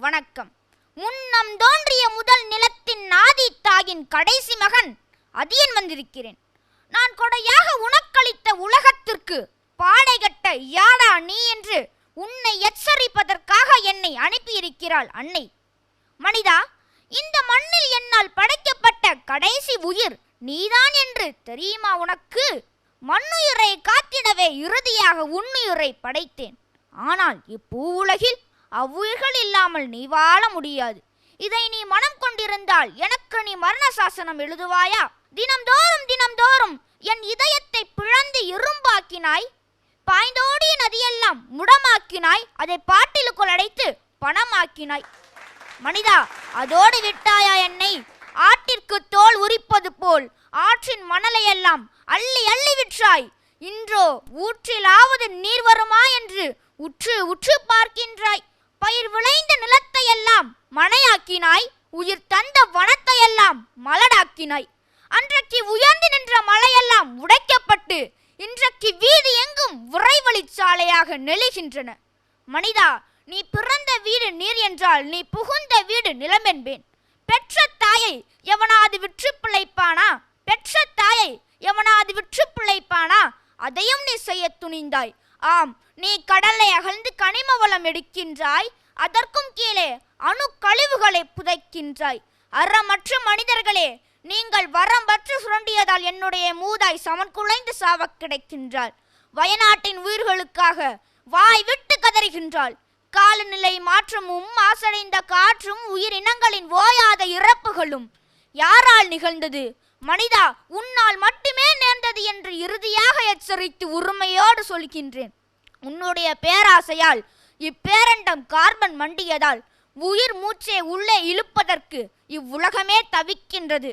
வணக்கம். முன்னம் தோன்றிய முதல் நிலத்தின் நாதி தாயின் கடைசி மகன் அதியன் வந்திருக்கிறேன். நான் கொடையாக உனக்களித்த உலகத்திற்கு பாடை கட்ட யாடா நீ என்று உன்னை எச்சரிப்பதற்காக என்னை அனுப்பியிருக்கிறாள் அன்னை. மனிதா, இந்த மண்ணில் என்னால் படைக்கப்பட்ட கடைசி உயிர் நீதான் என்று தெரியுமா உனக்கு? மண்ணுயிரை காத்திடவே இறுதியாக உன்னுயிரை படைத்தேன். ஆனால் இப்பூவுலகில் அவ்வுயிர்கள் இல்லாமல் நீ வாழ முடியாது. இதை நீ மனம் கொண்டிருந்தால் எனக்கு நீ மரண சாசனம் எழுதுவாயா? தினம்தோறும் என் இதயத்தை பிளந்து இரும்பாக்கினாய். பாய்ந்தோடிய நதியெல்லாம் முடமாக்கினாய். அதை பாட்டிலுக்குள் அடைத்து பணமாக்கினாய். மனிதா, அதோடு விட்டாயா என்னை? ஆட்டிற்கு தோல் உரிப்பது போல் ஆற்றின் மணலையெல்லாம் அள்ளி அள்ளி விற்றாய். இன்றோ ஊற்றிலாவது நீர் வருமா என்று உற்று உற்று பார்க்கின்றாய். பயிர் விளைந்த நிலத்தையெல்லாம் மனையாக்கினாய். உயிர் தந்த வனத்தையெல்லாம் மலடாக்கினாய். அன்றைக்கு உயர்ந்து நின்ற மலையெல்லாம் உடைக்கப்பட்டு இன்றைக்கு வீதி எங்கும் விரைவழிச்சாலையாக நெளிகின்றன. மனிதா, நீ பிறந்த வீடு நீர் என்றால் நீ புகுந்த வீடு நிலம் என்பேன். பெற்ற தாயை எவனாது விற்று பிழைப்பானா? பெற்ற தாயை எவனாது விற்று பிழைப்பானா? அதையும் நீ செய்ய துணிந்தாய். ஆம், நீ கடலை அகழ்ந்து கனிம வளம் எடுக்கின்றாய். அதற்கும் கீழே அணு கழிவுகளை புதைக்கின்றாய். அறமற்ற மனிதர்களே, நீங்கள் வரம்பற்று சுரண்டியதால் என்னுடைய மூதாய் சமன் குலைந்து சாவ கிடைக்கின்றாள். வயநாட்டின் உயிர்களுக்காக வாய் விட்டு கதறுகின்றாள். காலநிலை மாற்றமும் மாசடைந்த காற்றும் உயிரினங்களின் ஓயாத இறப்புகளும் யாரால் நிகழ்ந்தது? மனிதா, உன்னால் மட்டுமே நேர்ந்தது என்று இறுதியாக எச்சரித்து உரிமையோடு சொல்கின்றேன். உன்னுடைய பேராசையால் இப்பேரண்டம் கார்பன் மண்டியதால் உயிர் மூச்சே உள்ளே இழுப்பதற்கு இவ்வுலகமே தவிக்கின்றது.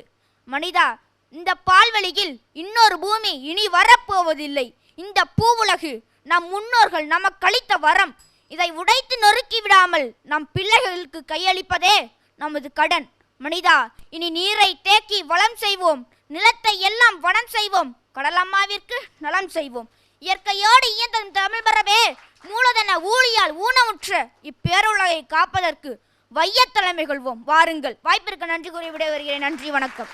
மனிதா, இந்த பால்வெளியில் இன்னொரு பூமி இனி வரப்போவதில்லை. இந்த பூவுலகு நம் முன்னோர்கள் நமக்களித்த வரம். இதை உடைத்து நொறுக்கி விடாமல் நம் பிள்ளைகளுக்கு கையளிப்பதே நமது கடன். மனிதா, இனி நீரை தேக்கி வளம் செய்வோம். நிலத்தை எல்லாம் வனம் செய்வோம். கடலம்மாவிற்கு நலம் செய்வோம். இயற்கையோடு இயந்தம் தமிழ் பரவே மூலதன ஊழியால் ஊனமுற்ற இப்பேருலகை காப்பதற்கு வையத்தலைமை கொள்வோம். வாருங்கள். வாய்ப்பிற்கு நன்றி கூறி விட வருகிறேன். நன்றி, வணக்கம்.